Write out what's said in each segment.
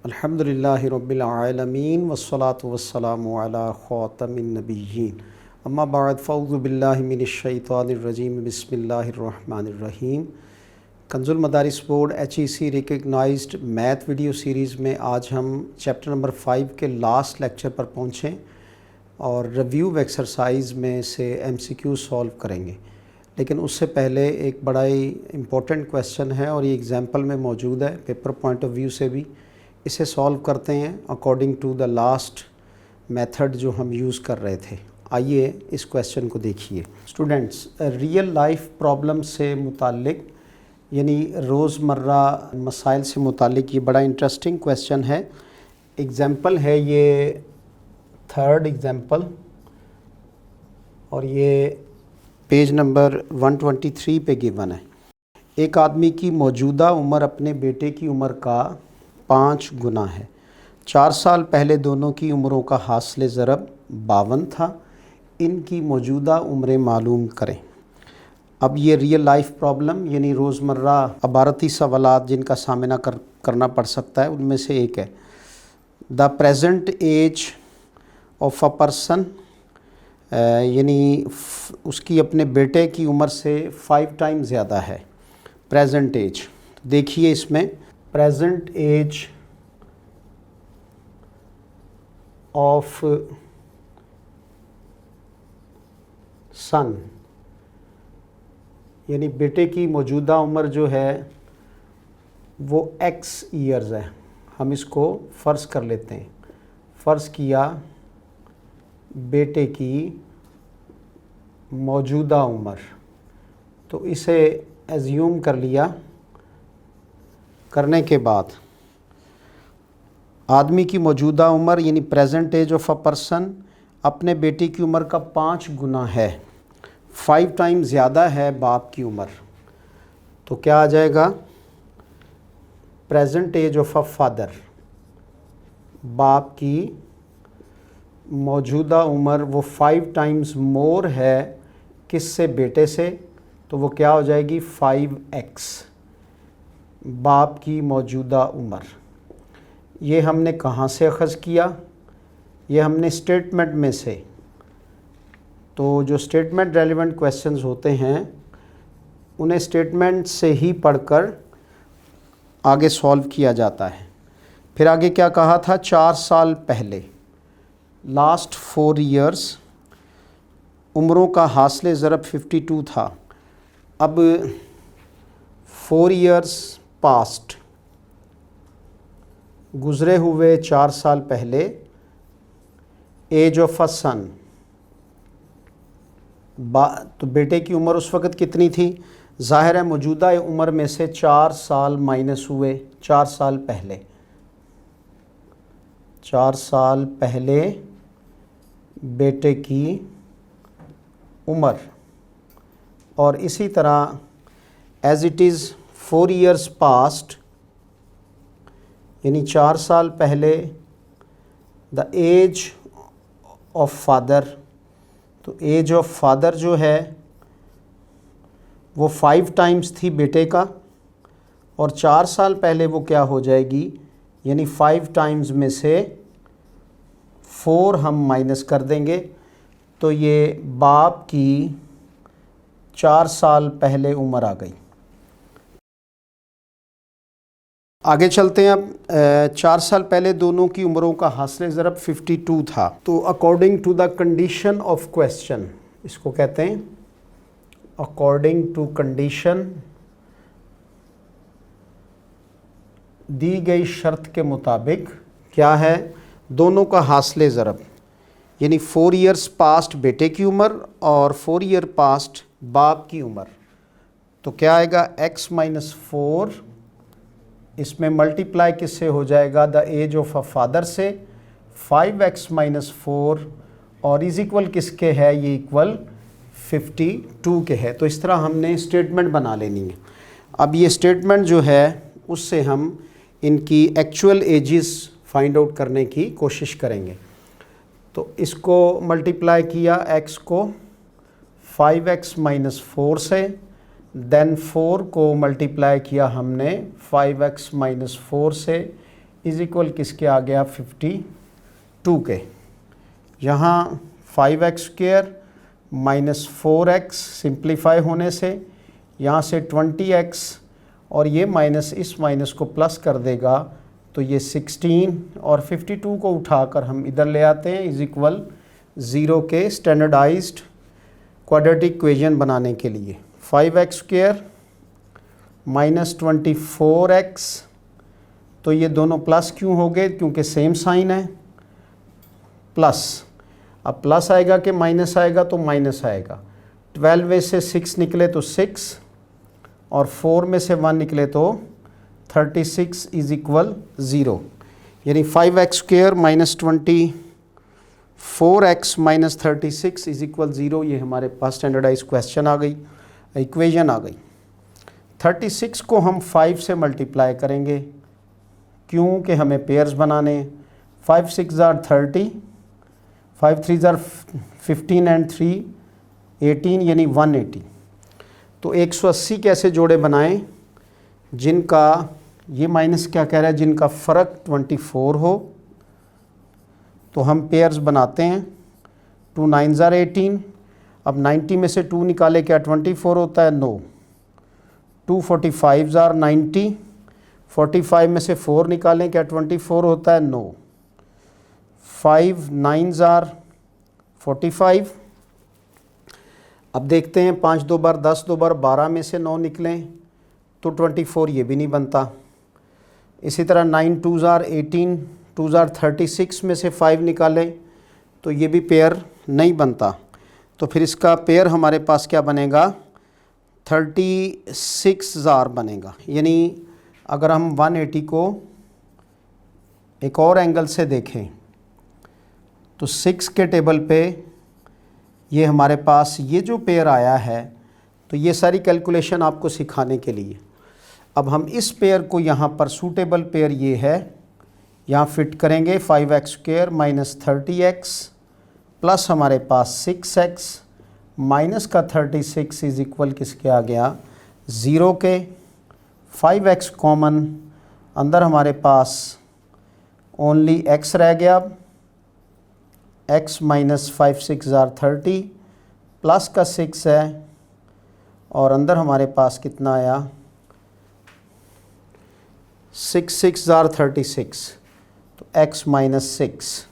अल्हम्दुलिल्लाहि रब्बिल आलमीन वस्सलातु वस्सलामु अला ख़ातमिन नबिय्यीन अम्मा बाद फ़अऊज़ु बिल्लाहि मिनश शैतानिर रजीम बिस्मिल्लाहिर रहमानिर रहीम। Kanzul Madaris board HEC recognised math video series में आज हम चैप्टर नंबर 5 के लास्ट लेक्चर पर पहुँचे और रिव्यू एक्सरसाइज में से MCQ सॉल्व करेंगे। लेकिन उससे पहले एक बड़ा ही इम्पोर्टेंट क्वेश्चन है और ये एग्ज़ाम्पल में मौजूद है, पेपर पॉइंट ऑफ व्यू से भी इसे सॉल्व करते हैं according to the last method जो हम यूज़ कर रहे थे। आइए इस क्वेश्चन को देखिए। स्टूडेंट्स, रियल लाइफ प्रॉब्लम से मुतालिक यानी रोज़मर्रा मसाइल से मुतालिक ये बड़ा इंटरेस्टिंग क्वेश्चन है। एग्ज़ाम्पल है ये थर्ड एग्ज़ाम्पल और ये पेज नंबर 123 पे गिवन है। एक आदमी की मौजूदा उम्र अपने बेटे की उम्र का 5 गुना है। 4 साल पहले दोनों की उम्रों का हासिल ज़रब 52 था। इनकी मौजूदा उम्रें मालूम करें। अब ये रियल लाइफ प्रॉब्लम यानी रोज़मर्रा अबारती सवालात जिनका सामना करना पड़ सकता है उनमें से एक है। The present age of a person यानी उसकी अपने बेटे की उम्र से 5 टाइम ज़्यादा है। प्रेजेंट एज देखिए, इसमें प्रेजेंट एज ऑफ सन यानी बेटे की मौजूदा उम्र जो है वो x ईयर्स है। हम इसको फ़र्ज़ कर लेते हैं। फ़र्ज़ किया बेटे की मौजूदा उम्र, तो इसे एज्यूम कर लिया। करने के बाद आदमी की मौजूदा उम्र यानी present age of a person अपने बेटे की उम्र का 5 गुना है, 5 टाइम ज़्यादा है बाप की उम्र। तो क्या आ जाएगा? Present age of a father, बाप की मौजूदा उम्र वो 5 टाइम्स मोर है किससे? बेटे से। तो वो क्या हो जाएगी? 5x बाप की मौजूदा उम्र। ये हमने कहाँ से अख़ज़ किया? ये हमने स्टेटमेंट में से। तो जो स्टेटमेंट रेलिवेंट क्वेश्चंस होते हैं उन्हें स्टेटमेंट से ही पढ़कर आगे सॉल्व किया जाता है। फिर आगे क्या कहा था? 4 साल पहले, लास्ट 4 ईयर्स, उम्रों का हासिल ज़रब 52 था। अब 4 ईयर्स पास्ट, गुज़रे हुए 4 साल पहले, एज ऑफ अ सन, तो बेटे की उम्र उस वक़्त कितनी थी? ज़ाहिर है मौजूदा उम्र में से 4 साल माइनस हुए। 4 साल पहले, 4 साल पहले बेटे की उम्र, और इसी तरह as it is 4 years past यानी 4 साल पहले द एज ऑफ फादर, तो एज ऑफ फादर जो है वो 5 टाइम्स थी बेटे का, और 4 साल पहले वो क्या हो जाएगी? यानी 5 टाइम्स में से 4 हम माइनस कर देंगे, तो ये बाप की 4 साल पहले उम्र आ गई। आगे चलते हैं। अब 4 साल पहले दोनों की उम्रों का हासिल ज़रब 52 था। तो according to the condition of question, इसको कहते हैं अकॉर्डिंग टू कंडीशन, दी गई शर्त के मुताबिक क्या है? दोनों का हासिल ज़रब यानी 4 ईयर्स पास्ट बेटे की उम्र और 4 ईयर पास्ट बाप की उम्र, तो क्या आएगा? x माइनस 4, इसमें मल्टीप्लाई किससे हो जाएगा? The age of a father से, 5x माइनस 4, और इज़ इक्वल किसके है? ये इक्वल 52 के है। तो इस तरह हमने स्टेटमेंट बना लेनी है। अब ये स्टेटमेंट जो है उससे हम इनकी एक्चुअल एजेस फाइंड आउट करने की कोशिश करेंगे। तो इसको मल्टीप्लाई किया x को 5x माइनस 4 से, देन 4 को मल्टीप्लाई किया हमने 5x माइनस 4 से, इज इक्वल किसके आ गया 52 के। यहाँ 5x² माइनस 4x सिंप्लीफाई होने से यहाँ से 20x और ये माइनस इस माइनस को प्लस कर देगा तो ये 16 और 52 को उठाकर हम इधर ले आते हैं इज इक्वल 0 के स्टैंडर्डाइज्ड क्वाड्रेटिक इक्वेशन बनाने के लिए। 5x² माइनस 24x, तो ये दोनों प्लस क्यों हो गए, क्योंकि सेम साइन है, प्लस। अब प्लस आएगा कि माइनस आएगा, तो माइनस आएगा। 12 में से 6 निकले तो 6 और 4 में से 1 निकले तो 36 इज इक्वल 0। यानी 5x² minus 24x minus 36 is equal 0। ये हमारे पास स्टैंडर्डाइज क्वेश्चन आ गई, इक्वेशन आ गई। 36 को हम 5 से मल्टीप्लाई करेंगे क्योंकि हमें पेयर्स बनाने। 5 6 ज़ार 30, 5 3 ज़ार 15 एंड 3 18 यानी 180। तो 180 कैसे जोड़े बनाएं जिनका ये माइनस क्या कह रहा है, जिनका फ़र्क 24 हो। तो हम पेयर्स बनाते हैं। 2 9 ज़ार 18। अब 90 में से 2 निकाले क्या 24 होता है, नो। 2 45 ज़ार 90। 45 में से 4 निकालें क्या 24 होता है, नो। 5 9 ज़ार 45। अब देखते हैं 5 2 बार 10 2 बार 12 में से 9 निकलें तो 24, ये भी नहीं बनता। इसी तरह 9 2 ज़ार 18, 2 ज़ार 36 में से 5 निकालें तो ये भी पेयर नहीं बनता। तो फिर इसका पेयर हमारे पास क्या बनेगा, 36 ज़ार बनेगा। यानी अगर हम 180 को एक और एंगल से देखें तो 6 के टेबल पे ये हमारे पास ये जो पेयर आया है, तो ये सारी कैलकुलेशन आपको सिखाने के लिए। अब हम इस पेयर को यहाँ पर सूटेबल पेयर ये है, यहाँ फिट करेंगे। 5x² माइनस 30x प्लस हमारे पास 6x माइनस का 36 इज इक्वल किसके आ गया 0 के। 5x कॉमन, अंदर हमारे पास ओनली x रह गया। x माइनस 5 6 ज़ार 30 प्लस का 6 है और अंदर हमारे पास कितना आया 6 6 ज़ार 36, तो x माइनस 6।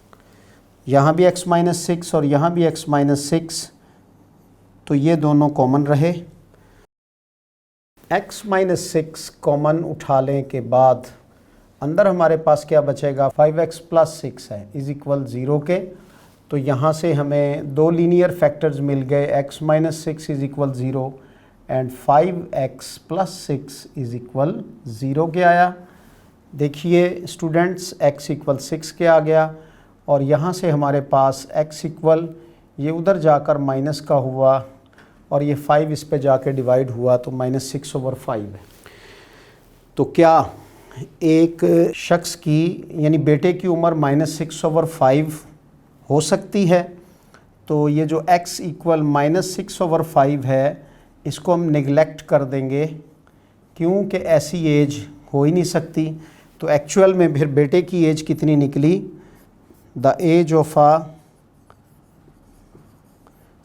यहाँ भी x माइनस 6 और यहाँ भी x माइनस 6, तो ये दोनों कॉमन रहे। x माइनस 6 कॉमन उठा लें के बाद अंदर हमारे पास क्या बचेगा 5x प्लस 6 है इज इक्वल 0 के। तो यहाँ से हमें दो लीनियर फैक्टर्स मिल गए, x minus 6 is equal 0 and 5x plus 6 is equal 0 के आया। देखिए स्टूडेंट्स, x इक्वल 6 के आ गया और यहाँ से हमारे पास x इक्वल ये उधर जाकर माइनस का हुआ और ये 5 इस पे जाके डिवाइड हुआ तो माइनस 6/5 है। तो क्या एक शख्स की यानी बेटे की उम्र माइनस 6/5 हो सकती है? तो ये जो x इक्वल माइनस 6/5 है इसको हम निगलेक्ट कर देंगे क्योंकि ऐसी एज हो ही नहीं सकती। तो एक्चुअल में फिर बेटे की एज कितनी निकली, the age of a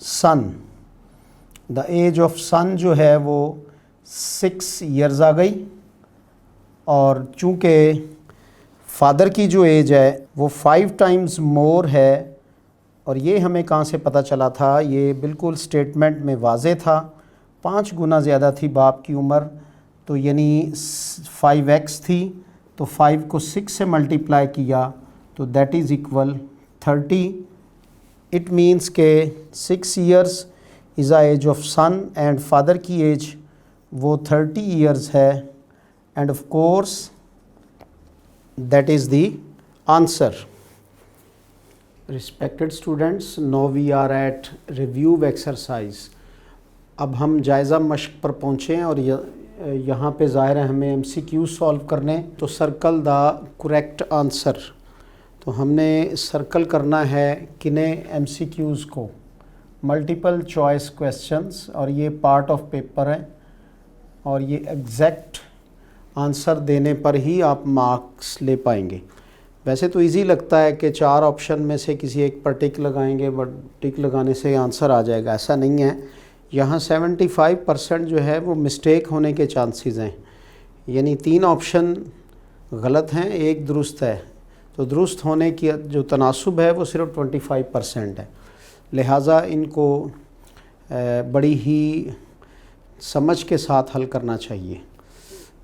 son, the age of son जो है वो 6 ईयर्स आ गई। और चूँकि फादर की जो एज है वो 5 टाइम्स मोर है, और ये हमें कहाँ से पता चला था, ये बिल्कुल स्टेटमेंट में वाज़े था, 5 गुना ज़्यादा थी बाप की उम्र। तो यानी 5x थी, तो 5 को 6 से मल्टीप्लाई किया तो that is equal 30। It means के 6 years is a age of son and father की एज वो 30 ईयर्स है। And of course that is the answer. Respected students, now we are at review exercise. अब हम जायज़ा मश्क पर पहुँचे हैं और यहाँ पे ज़ाहिर है हमें MCQ सॉल्व करने। तो सर्कल द करेक्ट आंसर, तो हमने सर्कल करना है किन्हें MCQs को, मल्टीपल चॉइस क्वेश्चंस, और ये पार्ट ऑफ पेपर है और ये एग्जैक्ट आंसर देने पर ही आप मार्क्स ले पाएंगे। वैसे तो इजी लगता है कि 4 ऑप्शन में से किसी एक पर टिक लगाएंगे, बट टिक लगाने से आंसर आ जाएगा, ऐसा नहीं है। यहाँ 75% जो है वो मिस्टेक होने के चांसेस हैं, यानी 3 ऑप्शन गलत हैं, एक दुरुस्त है। तो दुरुस्त होने की जो तनासुब है वो सिर्फ 25% है। लिहाजा इनको बड़ी ही समझ के साथ हल करना चाहिए।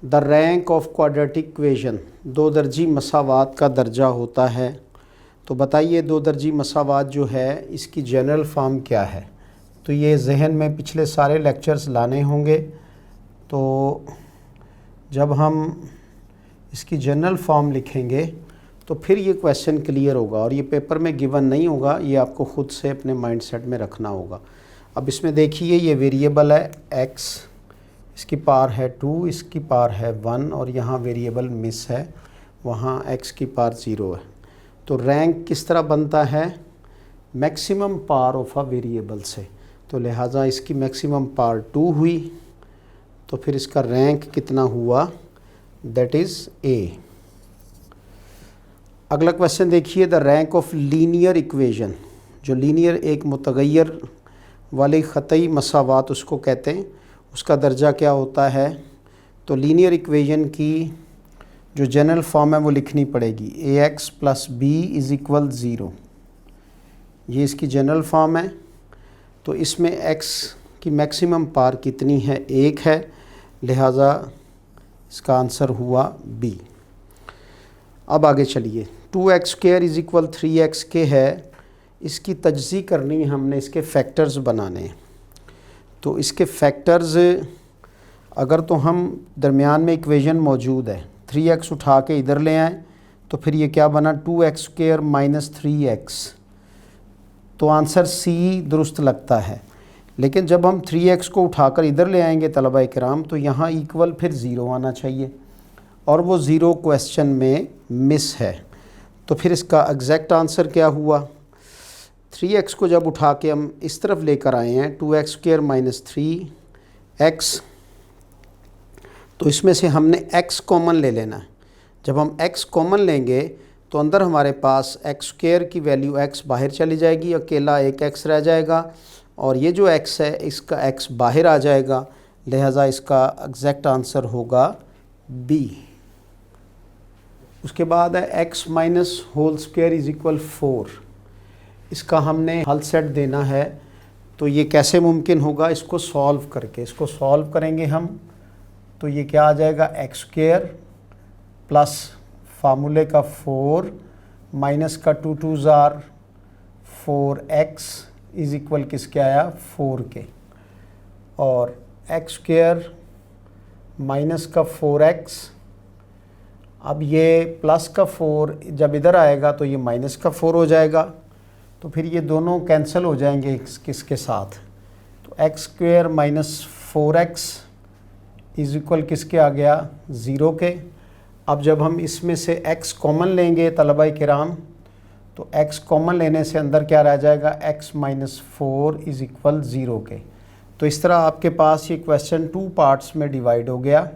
The rank of quadratic equation, 2 दर्जी मसावात का दर्जा होता है। तो बताइए 2 दर्जी मसावात जो है इसकी जनरल फॉर्म क्या है। तो ये जहन में पिछले सारे लेक्चर्स लाने होंगे। तो जब हम इसकी जनरल फॉर्म लिखेंगे तो फिर ये क्वेश्चन क्लियर होगा, और ये पेपर में गिवन नहीं होगा, ये आपको ख़ुद से अपने माइंडसेट में रखना होगा। अब इसमें देखिए ये वेरिएबल है x, इसकी पावर है 2, इसकी पावर है 1, और यहाँ वेरिएबल मिस है, वहाँ x की पावर 0 है। तो रैंक किस तरह बनता है, maximum power of a variable से। तो लिहाजा इसकी मैक्सिमम पावर 2 हुई, तो फिर इसका रैंक कितना हुआ, दैट इज़ a। अगला क्वेश्चन देखिए, the rank of linear equation, जो लीनियर एक मुतगय्यर वाली ख़तई मसावात उसको कहते हैं, उसका दर्जा क्या होता है। तो लीनियर इक्वेशन की जो जनरल फॉर्म है वो लिखनी पड़ेगी, ax + b = 0। ये इसकी जनरल फॉर्म है। तो इसमें x की मैक्सिमम पावर कितनी है, 1 है, लिहाजा इसका आंसर हुआ b। अब आगे चलिए, 2x² = 3x है, इसकी तजज़ी करनी है हमने, इसके फैक्टर्स बनाने हैं। तो इसके फैक्टर्स अगर तो हम दरमियान में इक्वेशन मौजूद है, 3x उठा के इधर ले आएँ तो फिर ये क्या बना, 2x² - 3x। तो आंसर C दुरुस्त लगता है। लेकिन जब हम 3x को उठाकर इधर ले आएंगे तलबा इकराम, तो यहाँ इक्वल फिर 0 आना चाहिए, और वो 0 क्वेश्चन में मिस है। तो फिर इसका एग्जैक्ट आंसर क्या हुआ, 3x को जब उठा के हम इस तरफ लेकर आए हैं, 2x² - 3x, तो इसमें से हमने x कॉमन ले लेना है। जब हम x कॉमन लेंगे तो अंदर हमारे पास x² की वैल्यू x बाहर चली जाएगी, अकेला एक x रह जाएगा, और ये जो x है इसका x बाहर आ जाएगा, लिहाजा इसका एग्जैक्ट आंसर होगा b। उसके बाद है x - (2) = 4। इसका हमने हल सेट देना है। तो ये कैसे मुमकिन होगा, इसको सॉल्व करके, इसको सॉल्व करेंगे हम। तो ये क्या आ जाएगा, x² प्लस फार्मूले का 4 माइनस का 2 2s are 4x = किसके आया, 4 के, और x² माइनस का 4x। अब ये प्लस का 4 जब इधर आएगा तो ये माइनस का 4 हो जाएगा, तो फिर ये दोनों कैंसिल हो जाएंगे किसके साथ। तो x² - 4x = किसके आ गया, 0 के। अब जब हम इसमें से x कॉमन लेंगे तलबा किराम, तो x कॉमन लेने से अंदर क्या रह जाएगा, x - 4 = 0 के। तो इस तरह आपके पास ये क्वेश्चन 2 पार्ट्स में डिवाइड हो गया,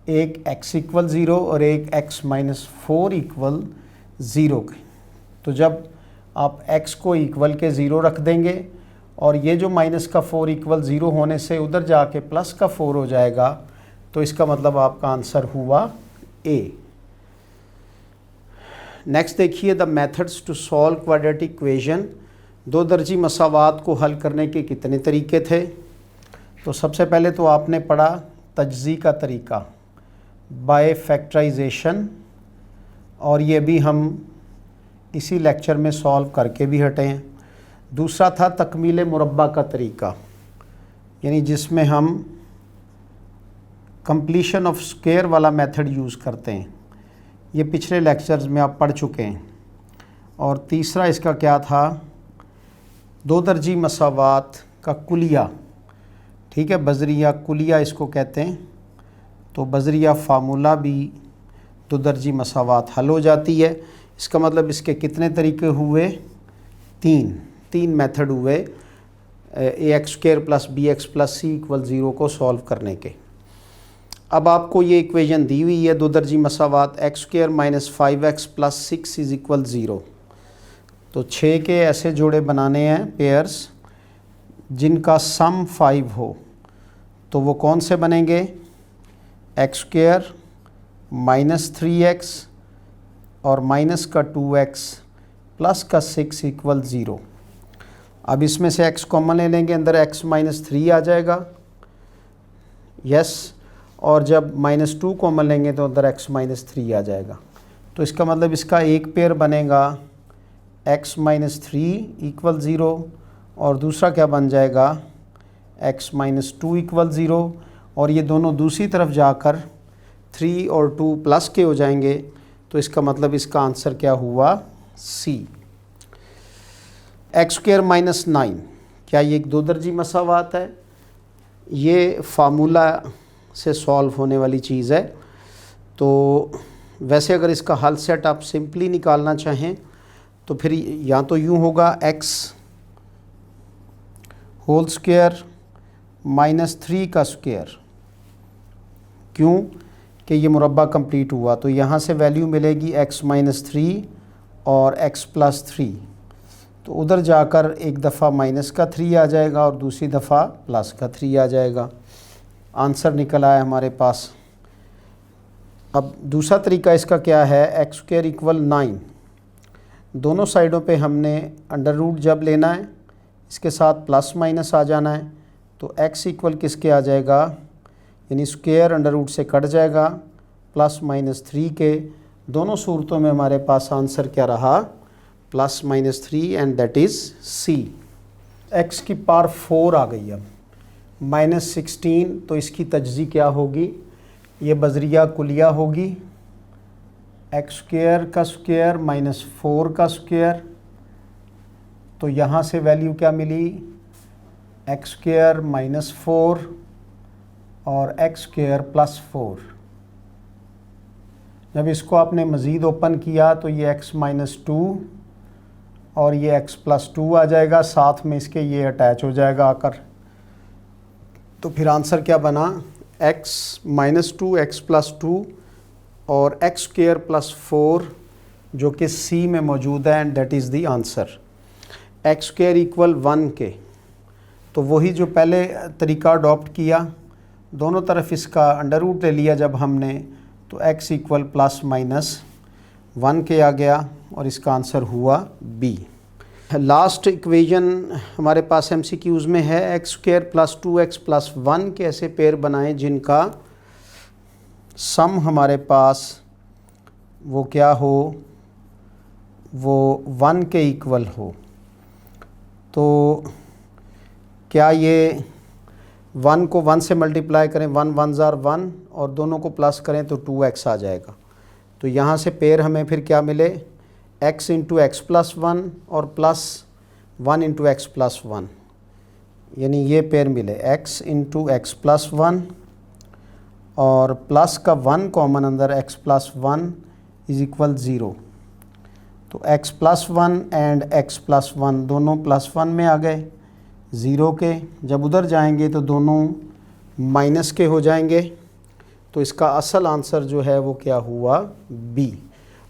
एक x = 0 और एक x - 4 = 0 के। तो जब आप x को इक्वल के 0 रख देंगे, और ये जो माइनस का 4 = 0 होने से उधर जाके प्लस का 4 हो जाएगा, तो इसका मतलब आपका आंसर हुआ A। नेक्स्ट देखिए, the methods to solve quadratic equation, 2 दर्जी मसावात को हल करने के कितने तरीके थे। तो सबसे पहले तो आपने पढ़ा तजज़ी का तरीका बाय फैक्टराइजेशन, और ये भी हम इसी लेक्चर में सॉल्व करके भी हटे हैं। दूसरा था तकमील मुरब्बा का तरीका, यानी जिसमें हम कंप्लीशन ऑफ स्क्वायर वाला मेथड यूज़ करते हैं। ये पिछले लेक्चर्स में आप पढ़ चुके हैं। और तीसरा इसका क्या था, 2 दर्जी मसावात का कुलिया, ठीक है, बजरिया कुलिया इसको कहते हैं। तो बजरिया फार्मूला भी 2 दर्जी मसावात हल हो जाती है। इसका मतलब इसके कितने तरीके हुए, 3 मेथड हुए ax² + bx + c = 0 को सॉल्व करने के। अब आपको ये इक्वेशन दी हुई है, दो दर्जी मसावात, x square minus 5x plus 6 is equal 0। तो 6 के ऐसे जोड़े बनाने हैं पेयर्स जिनका सम 5 हो। तो वो कौन से बनेंगे? एक्स स्क्वायर माइनस 3x और माइनस का 2x प्लस का 6 इक्वल 0। अब इसमें से x कॉमन ले लेंगे, अंदर x माइनस 3 आ जाएगा, यस। और जब माइनस 2 कॉमन लेंगे तो अंदर x माइनस 3 आ जाएगा। तो इसका मतलब इसका एक पेयर बनेगा x माइनस 3 इक्वल 0 और दूसरा क्या बन जाएगा? x minus 2 equal 0। और ये दोनों दूसरी तरफ जाकर 3 और 2 प्लस के हो जाएंगे। तो इसका मतलब इसका आंसर क्या हुआ? C। एक्स स्क्वायर माइनस 9, क्या ये एक दो दर्जी मसावात है? ये फार्मूला से सॉल्व होने वाली चीज़ है। तो वैसे अगर इसका हल सेट आप सिंपली निकालना चाहें तो फिर या तो यूँ होगा x होल स्क्वायर माइनस 3 का स्क्वायर, क्यों कि ये मुरब्बा कंप्लीट हुआ। तो यहाँ से वैल्यू मिलेगी x माइनस 3 और x प्लस 3। तो उधर जाकर एक दफ़ा माइनस का 3 आ जाएगा और दूसरी दफ़ा प्लस का 3 आ जाएगा। आंसर निकल आया हमारे पास। अब दूसरा तरीका इसका क्या है? एक्स स्क्वायर इक्वल 9, दोनों साइडों पे हमने अंडर रूट जब लेना है इसके साथ प्लस माइनस आ जाना है। तो x इक्वल किसके आ जाएगा? यानी स्क्वायर अंडर रूट से कट जाएगा, प्लस माइनस 3 के। दोनों सूरतों में हमारे पास आंसर क्या रहा? Plus minus 3 and that is C। x की पावर 4 आ गई अब माइनस 16। तो इसकी तजज़ी क्या होगी? ये बजरिया कुलिया होगी, एक्स स्क्वायर का स्क्वायर माइनस 4 का स्क्वायर। तो यहाँ से वैल्यू क्या मिली? एक्स स्क्वायर माइनस 4 और एक्स स्क्वायर प्लस 4। जब इसको आपने मज़ीद ओपन किया तो ये x माइनस 2 और ये x प्लस 2 आ जाएगा, साथ में इसके ये अटैच हो जाएगा आकर। तो फिर आंसर क्या बना? x माइनस 2 एक्स प्लस 2 और एक्स स्क्वायर प्लस 4 जो कि C में मौजूद है and that is the answer. X square equal 1 के। तो वही जो पहले तरीका अडॉप्ट किया, दोनों तरफ इसका अंडर रूट ले लिया जब हमने, तो x इक्वल प्लस माइनस 1 के आ गया और इसका आंसर हुआ B। लास्ट इक्वेशन हमारे पास MCQs में है, x square plus 2x plus 1 के ऐसे पेयर बनाएं जिनका सम हमारे पास वो क्या हो? वो 1 के इक्वल हो। तो क्या ये 1 को 1 से मल्टीप्लाई करें, 1 1 ज़ार 1 और दोनों को प्लस करें तो 2x आ जाएगा। तो यहाँ से पेयर हमें फिर क्या मिले? x इंटू एक्स प्लस 1 और प्लस 1 इंटू एक्स प्लस 1, यानी ये पेयर मिले x इंटू एक्स प्लस 1 और प्लस का 1 कॉमन अंदर x प्लस 1 इज इक्वल 0। तो x plus 1 and x plus 1 दोनों प्लस 1 में आ गए 0 के। जब उधर जाएंगे तो दोनों माइनस के हो जाएंगे। तो इसका असल आंसर जो है वो क्या हुआ? B।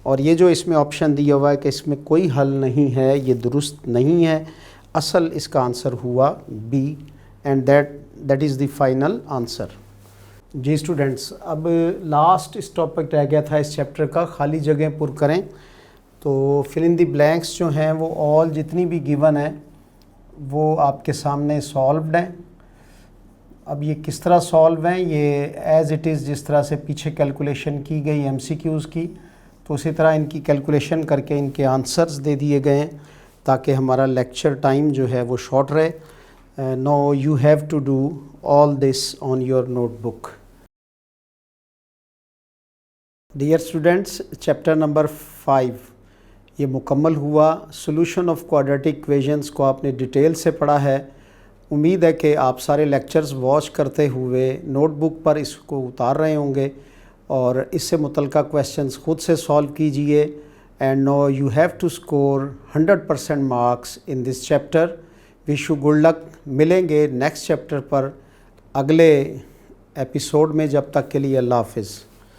और ये जो इसमें ऑप्शन दिया हुआ है कि इसमें कोई हल नहीं है, ये दुरुस्त नहीं है। असल इसका आंसर हुआ B and that is the final answer. जी स्टूडेंट्स, अब लास्ट इस टॉपिक रह गया था इस चैप्टर का, खाली जगह पुर करें। तो फिल इन द ब्लैंक्स जो हैं वो ऑल जितनी भी गिवन है वो आपके सामने सॉल्व्ड हैं। अब ये किस तरह सॉल्व हैं? ये एज़ इट इज़ जिस तरह से पीछे कैलकुलेशन की गई MCQs की, तो उसी तरह इनकी कैलकुलेशन करके इनके आंसर्स दे दिए गए हैं ताकि हमारा लेक्चर टाइम जो है वो शॉर्ट रहे। No you have to do all this on your notebook. Dear students, chapter number 5 ये मुकम्मल हुआ। सॉल्यूशन ऑफ क्वाड्रेटिक इक्वेशंस को आपने डिटेल से पढ़ा है। उम्मीद है कि आप सारे लेक्चर्स वॉच करते हुए नोटबुक पर इसको उतार रहे होंगे और इससे मुतल्लिक़ क्वेश्चंस ख़ुद से सॉल्व कीजिए। And no you have to score 100% marks in this chapter. Wish you good luck. मिलेंगे नेक्स्ट चैप्टर पर अगले एपिसोड में। जब तक के लिए अल्लाह हाफ़िज़।